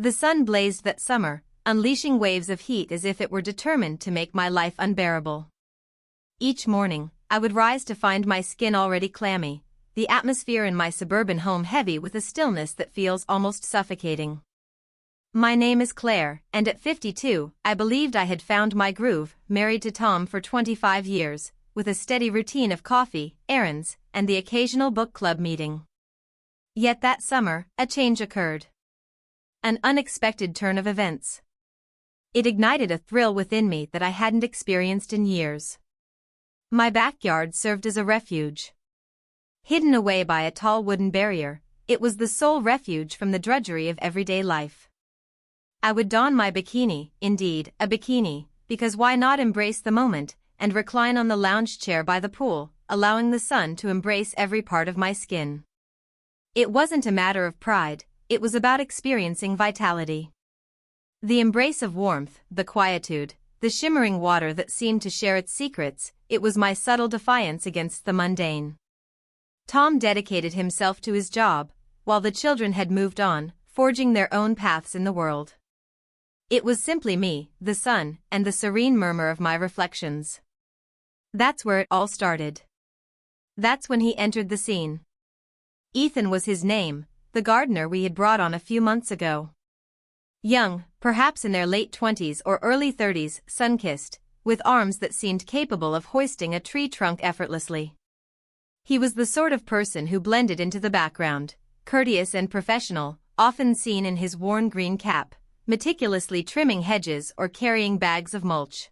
The sun blazed that summer, unleashing waves of heat as if it were determined to make my life unbearable. Each morning, I would rise to find my skin already clammy, the atmosphere in my suburban home heavy with a stillness that feels almost suffocating. My name is Claire, and at 52, I believed I had found my groove, married to Tom for 25 years, with a steady routine of coffee, errands, and the occasional book club meeting. Yet that summer, a change occurred. An unexpected turn of events. It ignited a thrill within me that I hadn't experienced in years. My backyard served as a refuge. Hidden away by a tall wooden barrier, it was the sole refuge from the drudgery of everyday life. I would don my bikini, indeed, a bikini, because why not embrace the moment, and recline on the lounge chair by the pool, allowing the sun to embrace every part of my skin. It wasn't a matter of pride, it was about experiencing vitality. The embrace of warmth, the quietude, the shimmering water that seemed to share its secrets, it was my subtle defiance against the mundane. Tom dedicated himself to his job, while the children had moved on, forging their own paths in the world. It was simply me, the sun, and the serene murmur of my reflections. That's where it all started. That's when he entered the scene. Ethan was his name, the gardener we had brought on a few months ago. Young, perhaps in their late 20s or early 30s, sun-kissed, with arms that seemed capable of hoisting a tree trunk effortlessly. He was the sort of person who blended into the background, courteous and professional, often seen in his worn green cap, meticulously trimming hedges or carrying bags of mulch.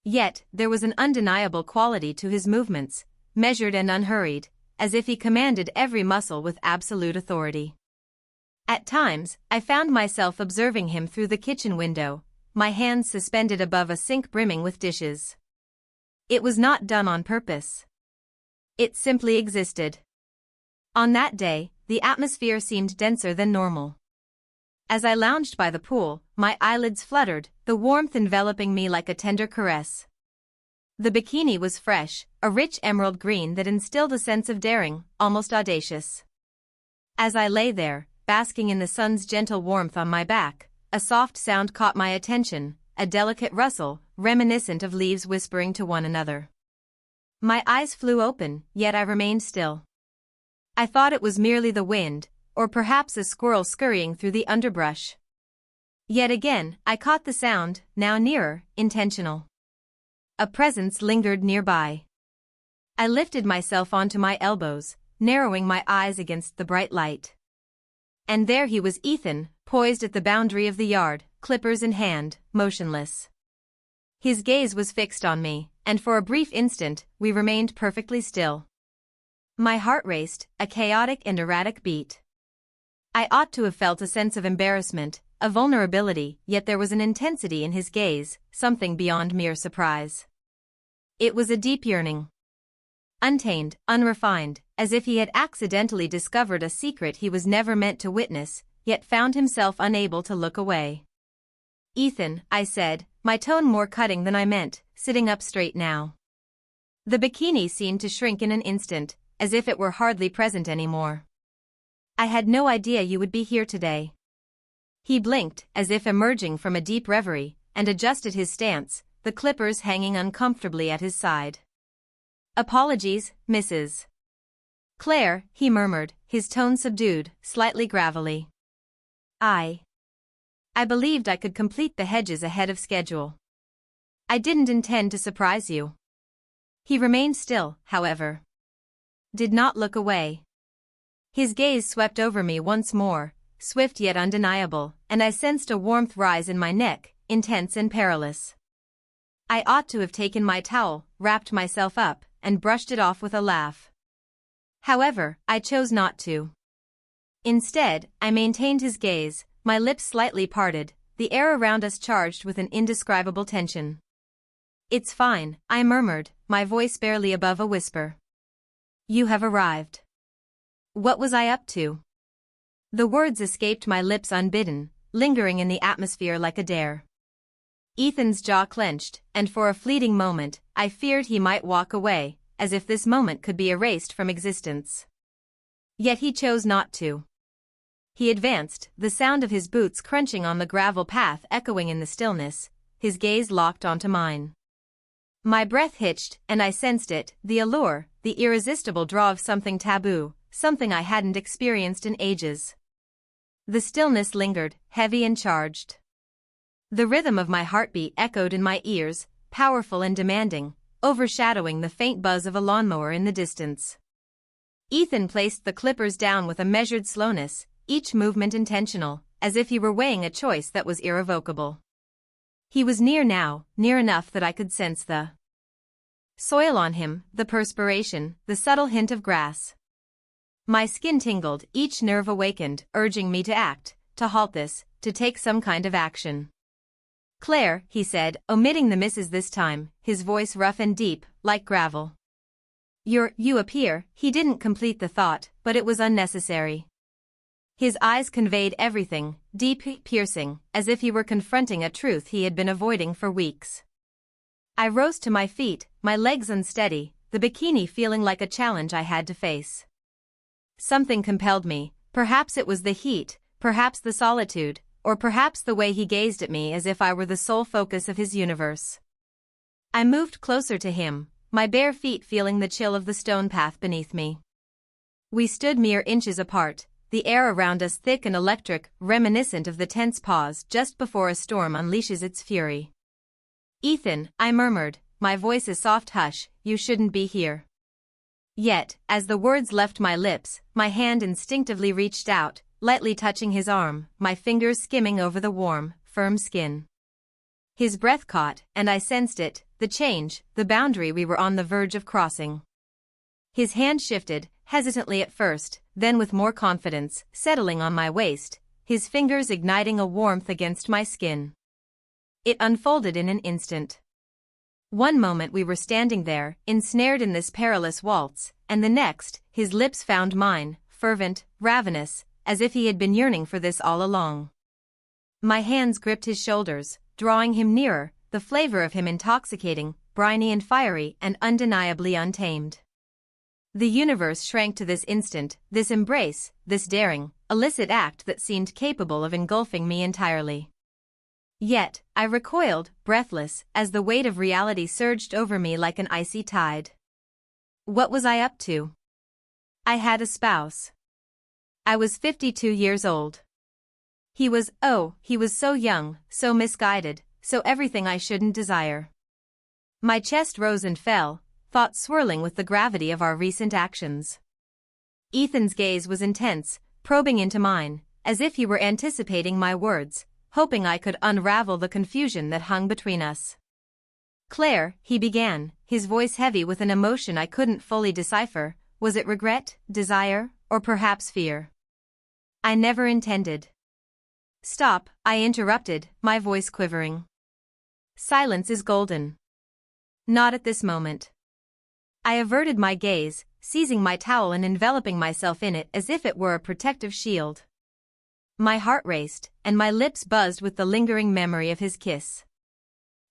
Yet, there was an undeniable quality to his movements, measured and unhurried, as if he commanded every muscle with absolute authority. At times, I found myself observing him through the kitchen window, my hands suspended above a sink brimming with dishes. It was not done on purpose. It simply existed. On that day, the atmosphere seemed denser than normal. As I lounged by the pool, my eyelids fluttered, the warmth enveloping me like a tender caress. The bikini was fresh, a rich emerald green that instilled a sense of daring, almost audacious. As I lay there, basking in the sun's gentle warmth on my back, a soft sound caught my attention, a delicate rustle, reminiscent of leaves whispering to one another. My eyes flew open, yet I remained still. I thought it was merely the wind, or perhaps a squirrel scurrying through the underbrush. Yet again, I caught the sound, now nearer, intentional. A presence lingered nearby. I lifted myself onto my elbows, narrowing my eyes against the bright light. And there he was, Ethan, poised at the boundary of the yard, clippers in hand, motionless. His gaze was fixed on me, and for a brief instant, we remained perfectly still. My heart raced, a chaotic and erratic beat. I ought to have felt a sense of embarrassment, a vulnerability, yet there was an intensity in his gaze, something beyond mere surprise. It was a deep yearning. Untamed, unrefined, as if he had accidentally discovered a secret he was never meant to witness, yet found himself unable to look away. "Ethan," I said, my tone more cutting than I meant, sitting up straight now. The bikini seemed to shrink in an instant, as if it were hardly present anymore. "I had no idea you would be here today." He blinked, as if emerging from a deep reverie, and adjusted his stance, the clippers hanging uncomfortably at his side. "Apologies, Mrs. Claire," he murmured, his tone subdued, slightly gravelly. I believed I could complete the hedges ahead of schedule. I didn't intend to surprise you." He remained still, however. Did not look away. His gaze swept over me once more, swift yet undeniable, and I sensed a warmth rise in my neck, intense and perilous. I ought to have taken my towel, wrapped myself up, and brushed it off with a laugh. However, I chose not to. Instead, I maintained his gaze, my lips slightly parted, the air around us charged with an indescribable tension. "It's fine," I murmured, my voice barely above a whisper. "You have arrived." What was I up to? The words escaped my lips unbidden, lingering in the atmosphere like a dare. Ethan's jaw clenched, and for a fleeting moment, I feared he might walk away, as if this moment could be erased from existence. Yet he chose not to. He advanced, the sound of his boots crunching on the gravel path echoing in the stillness, his gaze locked onto mine. My breath hitched, and I sensed it, the allure, the irresistible draw of something taboo, something I hadn't experienced in ages. The stillness lingered, heavy and charged. The rhythm of my heartbeat echoed in my ears, powerful and demanding, overshadowing the faint buzz of a lawnmower in the distance. Ethan placed the clippers down with a measured slowness, each movement intentional, as if he were weighing a choice that was irrevocable. He was near now, near enough that I could sense the soil on him, the perspiration, the subtle hint of grass. My skin tingled, each nerve awakened, urging me to act, to halt this, to take some kind of action. "Claire," he said, omitting the misses this time, his voice rough and deep, like gravel. You appear," he didn't complete the thought, but it was unnecessary. His eyes conveyed everything, deep, piercing, as if he were confronting a truth he had been avoiding for weeks. I rose to my feet, my legs unsteady, the bikini feeling like a challenge I had to face. Something compelled me, perhaps it was the heat, perhaps the solitude, or perhaps the way he gazed at me as if I were the sole focus of his universe. I moved closer to him, my bare feet feeling the chill of the stone path beneath me. We stood mere inches apart, the air around us thick and electric, reminiscent of the tense pause just before a storm unleashes its fury. "Ethan," I murmured, my voice a soft hush, "you shouldn't be here." Yet, as the words left my lips, my hand instinctively reached out, lightly touching his arm, my fingers skimming over the warm, firm skin. His breath caught, and I sensed it, the change, the boundary we were on the verge of crossing. His hand shifted, hesitantly at first, then with more confidence, settling on my waist, his fingers igniting a warmth against my skin. It unfolded in an instant. One moment we were standing there, ensnared in this perilous waltz, and the next, his lips found mine, fervent, ravenous, as if he had been yearning for this all along. My hands gripped his shoulders, drawing him nearer, the flavor of him intoxicating, briny and fiery and undeniably untamed. The universe shrank to this instant, this embrace, this daring, illicit act that seemed capable of engulfing me entirely. Yet, I recoiled, breathless, as the weight of reality surged over me like an icy tide. What was I up to? I had a spouse. I was 52 years old. He was so young, so misguided, so everything I shouldn't desire. My chest rose and fell, thoughts swirling with the gravity of our recent actions. Ethan's gaze was intense, probing into mine, as if he were anticipating my words, hoping I could unravel the confusion that hung between us. "Claire," he began, his voice heavy with an emotion I couldn't fully decipher, was it regret, desire, or perhaps fear? "I never intended." "Stop," I interrupted, my voice quivering. "Silence is golden." "Not at this moment." I averted my gaze, seizing my towel and enveloping myself in it as if it were a protective shield. My heart raced, and my lips buzzed with the lingering memory of his kiss.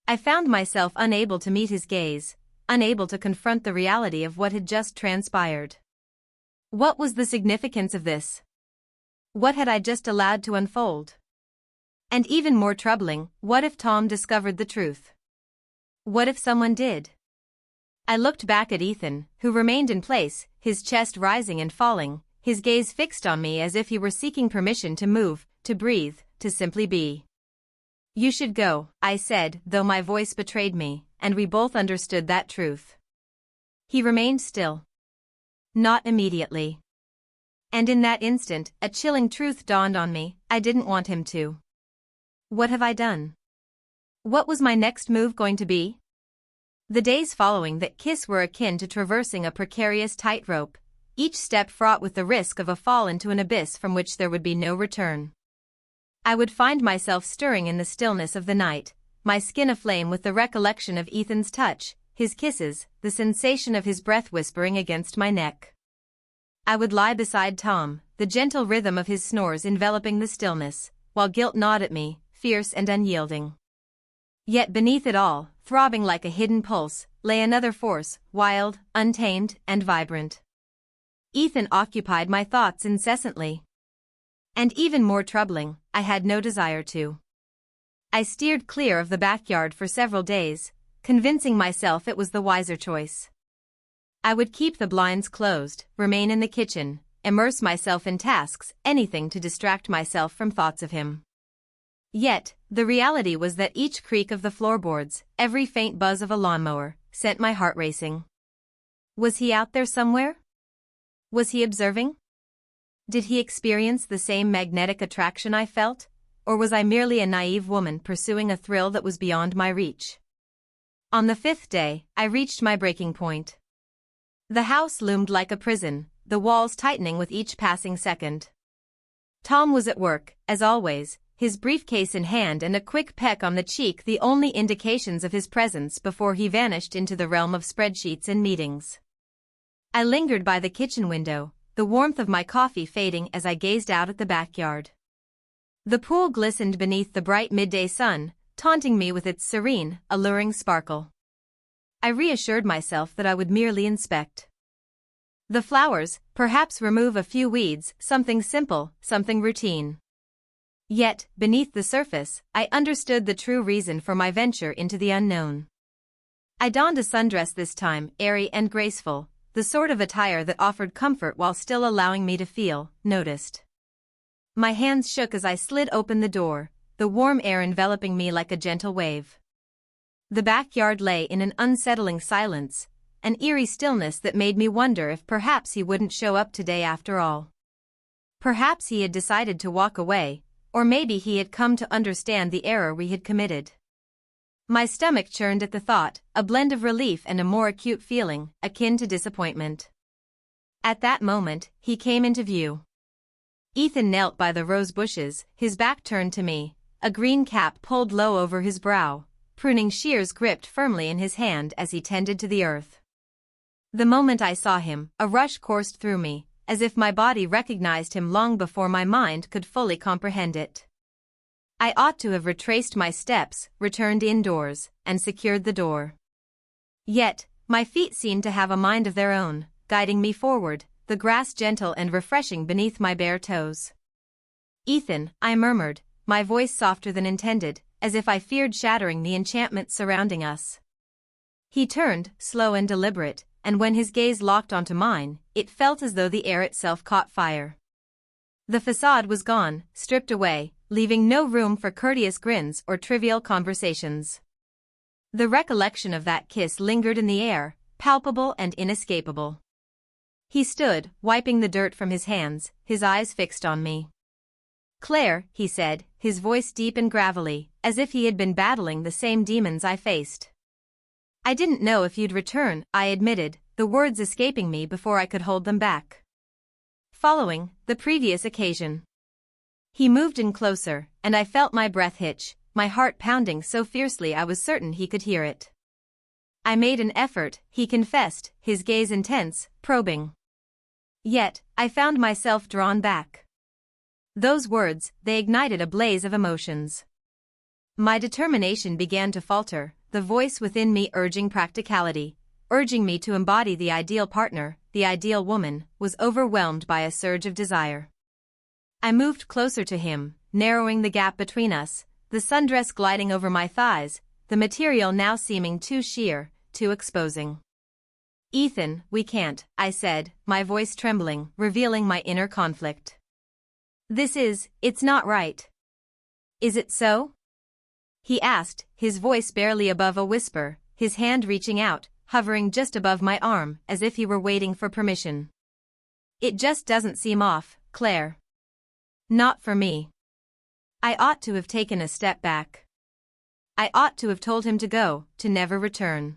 I found myself unable to meet his gaze, unable to confront the reality of what had just transpired. What was the significance of this? What had I just allowed to unfold? And even more troubling, what if Tom discovered the truth? What if someone did? I looked back at Ethan, who remained in place, his chest rising and falling, his gaze fixed on me as if he were seeking permission to move, to breathe, to simply be. "You should go," I said, though my voice betrayed me, and we both understood that truth. He remained still. Not immediately. And in that instant, a chilling truth dawned on me, I didn't want him to. What have I done? What was my next move going to be? The days following that kiss were akin to traversing a precarious tightrope, each step fraught with the risk of a fall into an abyss from which there would be no return. I would find myself stirring in the stillness of the night, my skin aflame with the recollection of Ethan's touch, his kisses, the sensation of his breath whispering against my neck. I would lie beside Tom, the gentle rhythm of his snores enveloping the stillness, while guilt gnawed at me, fierce and unyielding. Yet beneath it all, throbbing like a hidden pulse, lay another force, wild, untamed, and vibrant. Ethan occupied my thoughts incessantly. And even more troubling, I had no desire to. I steered clear of the backyard for several days, convincing myself it was the wiser choice. I would keep the blinds closed, remain in the kitchen, immerse myself in tasks, anything to distract myself from thoughts of him. Yet, the reality was that each creak of the floorboards, every faint buzz of a lawnmower, sent my heart racing. Was he out there somewhere? Was he observing? Did he experience the same magnetic attraction I felt, or was I merely a naive woman pursuing a thrill that was beyond my reach? On the 5th day, I reached my breaking point. The house loomed like a prison, the walls tightening with each passing second. Tom was at work, as always, his briefcase in hand and a quick peck on the cheek the only indications of his presence before he vanished into the realm of spreadsheets and meetings. I lingered by the kitchen window, the warmth of my coffee fading as I gazed out at the backyard. The pool glistened beneath the bright midday sun, taunting me with its serene, alluring sparkle. I reassured myself that I would merely inspect the flowers, perhaps remove a few weeds, something simple, something routine. Yet, beneath the surface, I understood the true reason for my venture into the unknown. I donned a sundress this time, airy and graceful, the sort of attire that offered comfort while still allowing me to feel noticed. My hands shook as I slid open the door, the warm air enveloping me like a gentle wave. The backyard lay in an unsettling silence, an eerie stillness that made me wonder if perhaps he wouldn't show up today after all. Perhaps he had decided to walk away, or maybe he had come to understand the error we had committed. My stomach churned at the thought, a blend of relief and a more acute feeling, akin to disappointment. At that moment, he came into view. Ethan knelt by the rose bushes, his back turned to me, a green cap pulled low over his brow, pruning shears gripped firmly in his hand as he tended to the earth. The moment I saw him, a rush coursed through me, as if my body recognized him long before my mind could fully comprehend it. I ought to have retraced my steps, returned indoors, and secured the door. Yet, my feet seemed to have a mind of their own, guiding me forward, the grass gentle and refreshing beneath my bare toes. "Ethan," I murmured, my voice softer than intended, as if I feared shattering the enchantment surrounding us. He turned, slow and deliberate, and when his gaze locked onto mine, it felt as though the air itself caught fire. The facade was gone, stripped away, leaving no room for courteous grins or trivial conversations. The recollection of that kiss lingered in the air, palpable and inescapable. He stood, wiping the dirt from his hands, his eyes fixed on me. "Claire," he said, his voice deep and gravelly, as if he had been battling the same demons I faced. "I didn't know if you'd return," I admitted, the words escaping me before I could hold them back. Following the previous occasion. He moved in closer, and I felt my breath hitch, my heart pounding so fiercely I was certain he could hear it. I made an effort, he confessed, his gaze intense, probing. Yet, I found myself drawn back. Those words, they ignited a blaze of emotions. My determination began to falter, the voice within me urging practicality, urging me to embody the ideal partner, the ideal woman, was overwhelmed by a surge of desire. I moved closer to him, narrowing the gap between us, the sundress gliding over my thighs, the material now seeming too sheer, too exposing. "Ethan, we can't," I said, my voice trembling, revealing my inner conflict. It's not right." "Is it so?" he asked, his voice barely above a whisper, his hand reaching out, hovering just above my arm, as if he were waiting for permission. "It just doesn't seem off, Claire. Not for me. I ought to have taken a step back. I ought to have told him to go, to never return."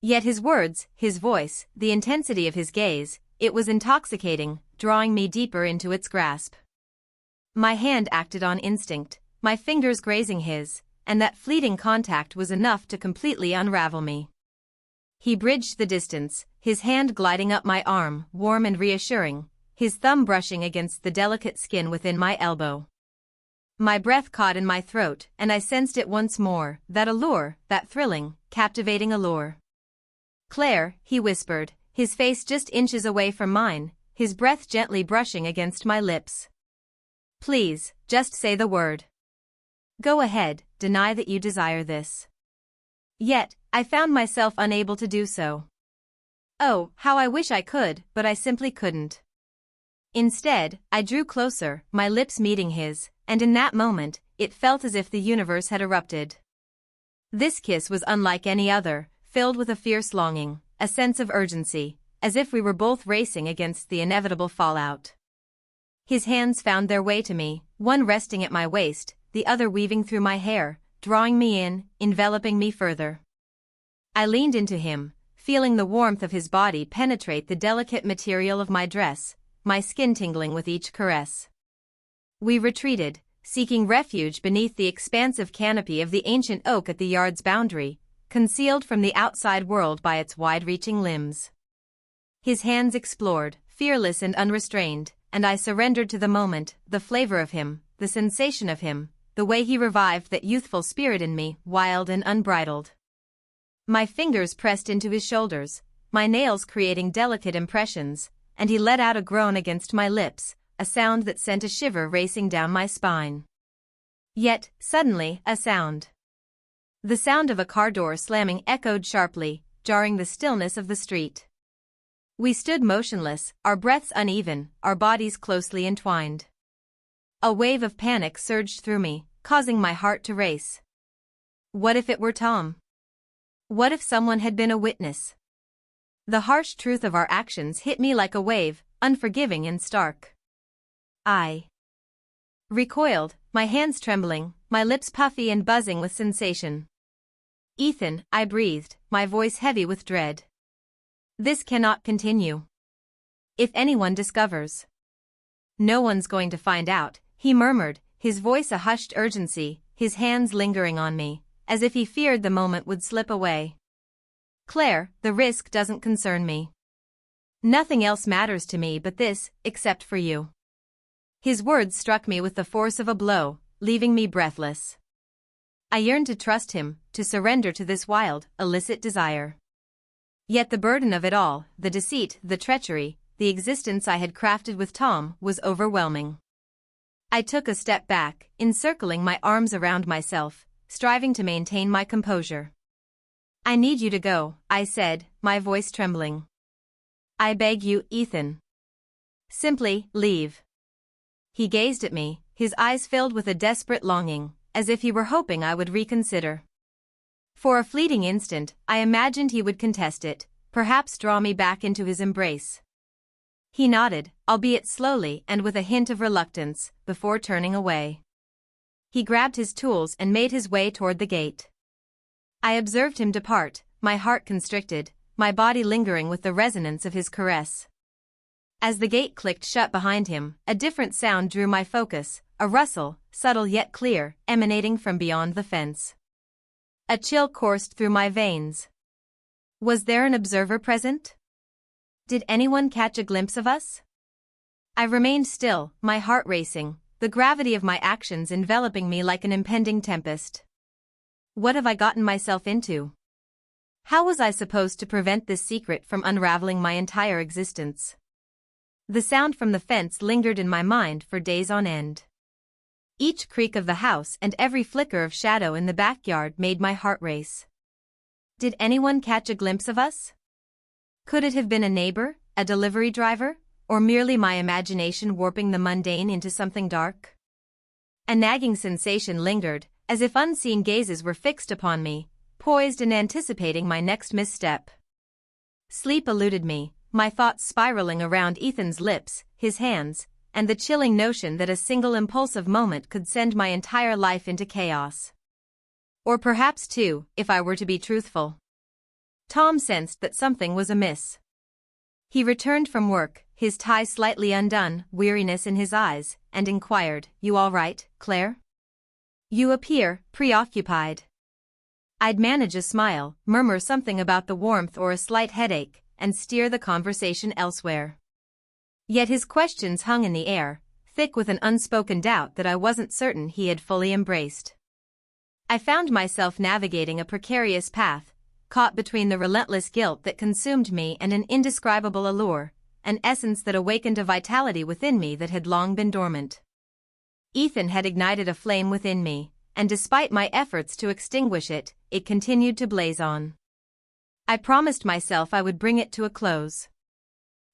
Yet his words, his voice, the intensity of his gaze, it was intoxicating, drawing me deeper into its grasp. My hand acted on instinct, my fingers grazing his, and that fleeting contact was enough to completely unravel me. He bridged the distance, his hand gliding up my arm, warm and reassuring, his thumb brushing against the delicate skin within my elbow. My breath caught in my throat, and I sensed it once more, that allure, that thrilling, captivating allure. "Claire," he whispered, his face just inches away from mine, his breath gently brushing against my lips. Please, just say the word. Go ahead, deny that you desire this. Yet, I found myself unable to do so. Oh, how I wish I could, but I simply couldn't. Instead, I drew closer, my lips meeting his, and in that moment, it felt as if the universe had erupted. This kiss was unlike any other, filled with a fierce longing, a sense of urgency, as if we were both racing against the inevitable fallout. His hands found their way to me, one resting at my waist, the other weaving through my hair, drawing me in, enveloping me further. I leaned into him, feeling the warmth of his body penetrate the delicate material of my dress, my skin tingling with each caress. We retreated, seeking refuge beneath the expansive canopy of the ancient oak at the yard's boundary, concealed from the outside world by its wide-reaching limbs. His hands explored, fearless and unrestrained, and I surrendered to the moment, the flavor of him, the sensation of him, the way he revived that youthful spirit in me, wild and unbridled. My fingers pressed into his shoulders, my nails creating delicate impressions, and he let out a groan against my lips, a sound that sent a shiver racing down my spine. Yet, suddenly, a sound. The sound of a car door slamming echoed sharply, jarring the stillness of the street. We stood motionless, our breaths uneven, our bodies closely entwined. A wave of panic surged through me, causing my heart to race. What if it were Tom? What if someone had been a witness? The harsh truth of our actions hit me like a wave, unforgiving and stark. I recoiled, my hands trembling, my lips puffy and buzzing with sensation. Ethan, I breathed, my voice heavy with dread. This cannot continue. If anyone discovers. No one's going to find out, he murmured, his voice a hushed urgency, his hands lingering on me, as if he feared the moment would slip away. Claire, the risk doesn't concern me. Nothing else matters to me but this, except for you. His words struck me with the force of a blow, leaving me breathless. I yearned to trust him, to surrender to this wild, illicit desire. Yet the burden of it all, the deceit, the treachery, the existence I had crafted with Tom, was overwhelming. I took a step back, encircling my arms around myself, striving to maintain my composure. I need you to go, I said, my voice trembling. I beg you, Ethan. Simply, leave. He gazed at me, his eyes filled with a desperate longing, as if he were hoping I would reconsider. For a fleeting instant, I imagined he would contest it, perhaps draw me back into his embrace. He nodded, albeit slowly and with a hint of reluctance, before turning away. He grabbed his tools and made his way toward the gate. I observed him depart, my heart constricted, my body lingering with the resonance of his caress. As the gate clicked shut behind him, a different sound drew my focus, a rustle, subtle yet clear, emanating from beyond the fence. A chill coursed through my veins. Was there an observer present? Did anyone catch a glimpse of us? I remained still, my heart racing, the gravity of my actions enveloping me like an impending tempest. What have I gotten myself into? How was I supposed to prevent this secret from unraveling my entire existence? The sound from the fence lingered in my mind for days on end. Each creak of the house and every flicker of shadow in the backyard made my heart race. Did anyone catch a glimpse of us? Could it have been a neighbor, a delivery driver, or merely my imagination warping the mundane into something dark? A nagging sensation lingered, as if unseen gazes were fixed upon me, poised and anticipating my next misstep. Sleep eluded me, my thoughts spiraling around Ethan's lips, his hands, and the chilling notion that a single impulsive moment could send my entire life into chaos. Or perhaps two, if I were to be truthful. Tom sensed that something was amiss. He returned from work, his tie slightly undone, weariness in his eyes, and inquired, "You all right, Claire? You appear preoccupied." I'd manage a smile, murmur something about the warmth or a slight headache, and steer the conversation elsewhere. Yet his questions hung in the air, thick with an unspoken doubt that I wasn't certain he had fully embraced. I found myself navigating a precarious path, caught between the relentless guilt that consumed me and an indescribable allure, an essence that awakened a vitality within me that had long been dormant. Ethan had ignited a flame within me, and despite my efforts to extinguish it, it continued to blaze on. I promised myself I would bring it to a close.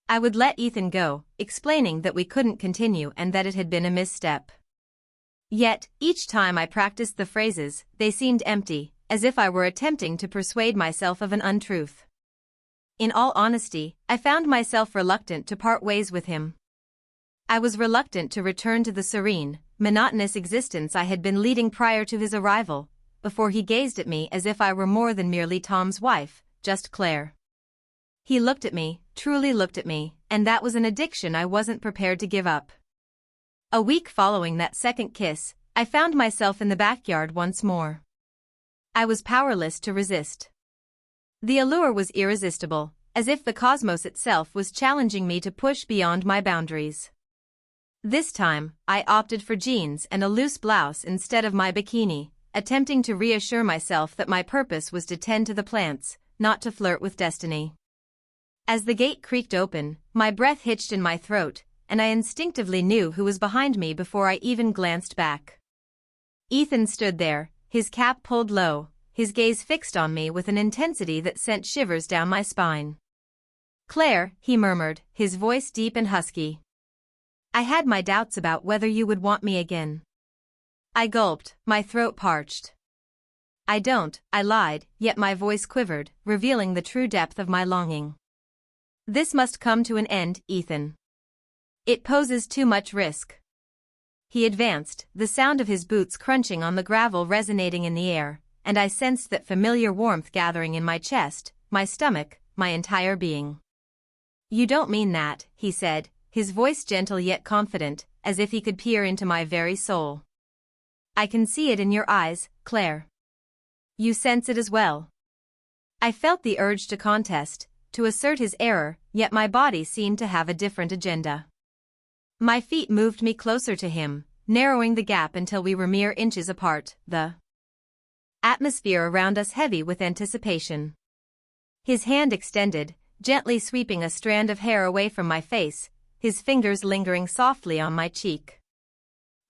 I would let Ethan go, explaining that we couldn't continue and that it had been a misstep. Yet, each time I practiced the phrases, they seemed empty, as if I were attempting to persuade myself of an untruth. In all honesty, I found myself reluctant to part ways with him. I was reluctant to return to the serene, monotonous existence I had been leading prior to his arrival, before he gazed at me as if I were more than merely Tom's wife, just Claire. He looked at me, truly looked at me, and that was an addiction I wasn't prepared to give up. A week following that second kiss, I found myself in the backyard once more. I was powerless to resist. The allure was irresistible, as if the cosmos itself was challenging me to push beyond my boundaries. This time, I opted for jeans and a loose blouse instead of my bikini, attempting to reassure myself that my purpose was to tend to the plants, not to flirt with destiny. As the gate creaked open, my breath hitched in my throat, and I instinctively knew who was behind me before I even glanced back. Ethan stood there, his cap pulled low, his gaze fixed on me with an intensity that sent shivers down my spine. "Claire," he murmured, his voice deep and husky. "I had my doubts about whether you would want me again." I gulped, my throat parched. "I don't," I lied, yet my voice quivered, revealing the true depth of my longing. "This must come to an end, Ethan. It poses too much risk." He advanced, the sound of his boots crunching on the gravel resonating in the air, and I sensed that familiar warmth gathering in my chest, my stomach, my entire being. "You don't mean that," he said, his voice gentle yet confident, as if he could peer into my very soul. "I can see it in your eyes, Claire. You sense it as well." I felt the urge to contest, to assert his error, yet my body seemed to have a different agenda. My feet moved me closer to him, narrowing the gap until we were mere inches apart, the atmosphere around us heavy with anticipation. His hand extended, gently sweeping a strand of hair away from my face, his fingers lingering softly on my cheek.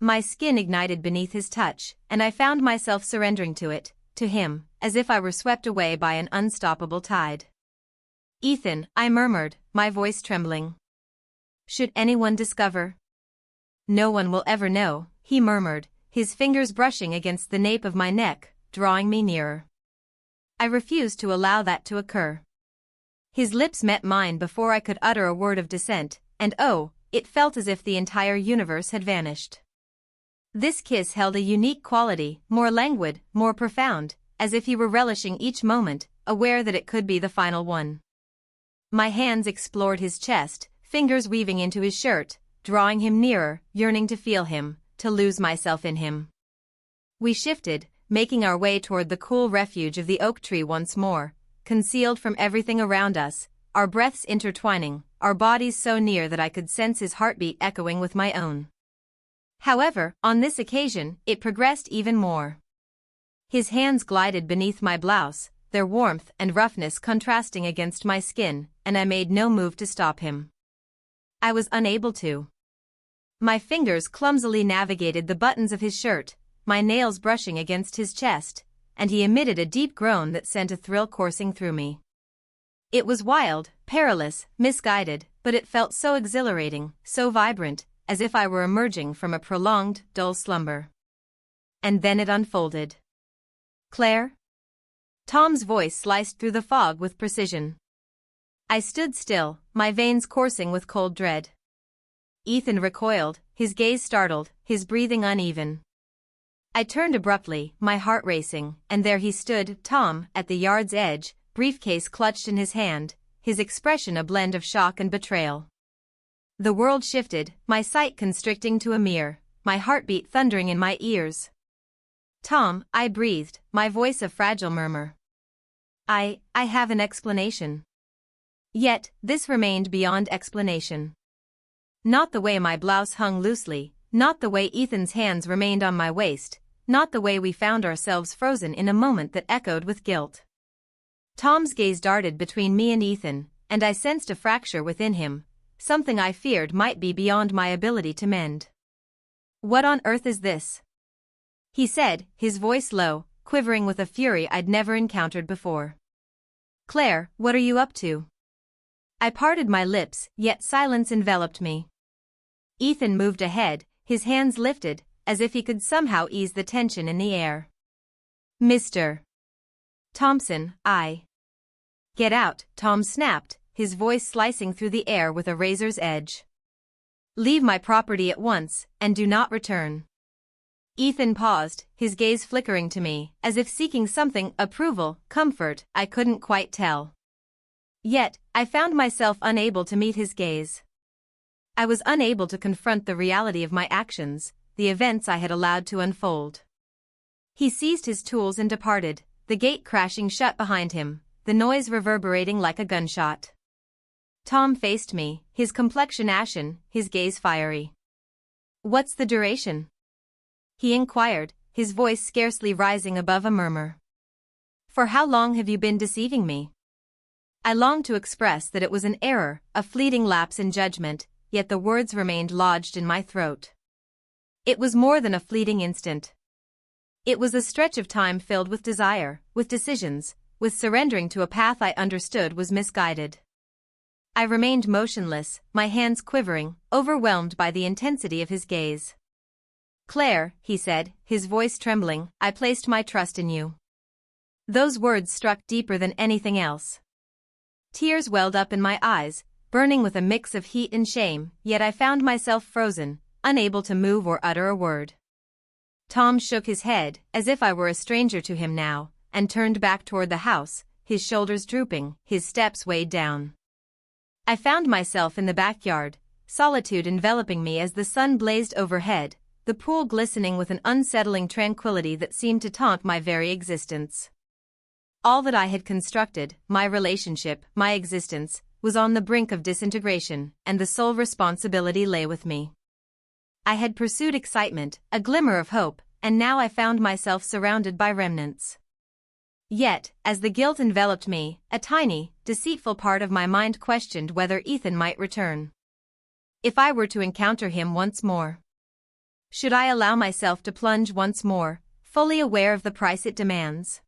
My skin ignited beneath his touch, and I found myself surrendering to it, to him, as if I were swept away by an unstoppable tide. "Ethan," I murmured, my voice trembling. "Should anyone discover?" "No one will ever know," he murmured, his fingers brushing against the nape of my neck, drawing me nearer. I refused to allow that to occur. His lips met mine before I could utter a word of dissent, and oh, it felt as if the entire universe had vanished. This kiss held a unique quality, more languid, more profound, as if he were relishing each moment, aware that it could be the final one. My hands explored his chest, fingers weaving into his shirt, drawing him nearer, yearning to feel him, to lose myself in him. We shifted, making our way toward the cool refuge of the oak tree once more, concealed from everything around us, our breaths intertwining, our bodies so near that I could sense his heartbeat echoing with my own. However, on this occasion, it progressed even more. His hands glided beneath my blouse, their warmth and roughness contrasting against my skin, and I made no move to stop him. I was unable to. My fingers clumsily navigated the buttons of his shirt, my nails brushing against his chest, and he emitted a deep groan that sent a thrill coursing through me. It was wild, perilous, misguided, but it felt so exhilarating, so vibrant, as if I were emerging from a prolonged, dull slumber. And then it unfolded. "Claire?" Tom's voice sliced through the fog with precision. I stood still, my veins coursing with cold dread. Ethan recoiled, his gaze startled, his breathing uneven. I turned abruptly, my heart racing, and there he stood, Tom, at the yard's edge, briefcase clutched in his hand, his expression a blend of shock and betrayal. The world shifted, my sight constricting to a mirror, my heartbeat thundering in my ears. "Tom," I breathed, my voice a fragile murmur. I have an explanation." Yet, this remained beyond explanation. Not the way my blouse hung loosely, not the way Ethan's hands remained on my waist, not the way we found ourselves frozen in a moment that echoed with guilt. Tom's gaze darted between me and Ethan, and I sensed a fracture within him, something I feared might be beyond my ability to mend. What on earth is this? He said, his voice low, quivering with a fury I'd never encountered before. Claire, what are you up to? I parted my lips, yet silence enveloped me. Ethan moved ahead, his hands lifted, as if he could somehow ease the tension in the air. Mr. Thompson, I. Get out, Tom snapped, his voice slicing through the air with a razor's edge. Leave my property at once, and do not return. Ethan paused, his gaze flickering to me, as if seeking something, approval, comfort, I couldn't quite tell. Yet, I found myself unable to meet his gaze. I was unable to confront the reality of my actions, the events I had allowed to unfold. He seized his tools and departed, the gate crashing shut behind him, the noise reverberating like a gunshot. Tom faced me, his complexion ashen, his gaze fiery. What's the duration? He inquired, his voice scarcely rising above a murmur. For how long have you been deceiving me? I longed to express that it was an error, a fleeting lapse in judgment, yet the words remained lodged in my throat. It was more than a fleeting instant. It was a stretch of time filled with desire, with decisions, with surrendering to a path I understood was misguided. I remained motionless, my hands quivering, overwhelmed by the intensity of his gaze. Claire, he said, his voice trembling, I placed my trust in you. Those words struck deeper than anything else. Tears welled up in my eyes, burning with a mix of heat and shame, yet I found myself frozen, unable to move or utter a word. Tom shook his head, as if I were a stranger to him now, and turned back toward the house, his shoulders drooping, his steps weighed down. I found myself in the backyard, solitude enveloping me as the sun blazed overhead, the pool glistening with an unsettling tranquility that seemed to taunt my very existence. All that I had constructed, my relationship, my existence, was on the brink of disintegration, and the sole responsibility lay with me. I had pursued excitement, a glimmer of hope, and now I found myself surrounded by remnants. Yet, as the guilt enveloped me, a tiny, deceitful part of my mind questioned whether Ethan might return. If I were to encounter him once more, should I allow myself to plunge once more, fully aware of the price it demands?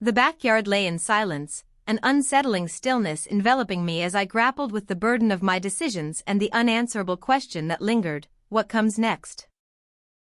The backyard lay in silence, an unsettling stillness enveloping me as I grappled with the burden of my decisions and the unanswerable question that lingered, what comes next?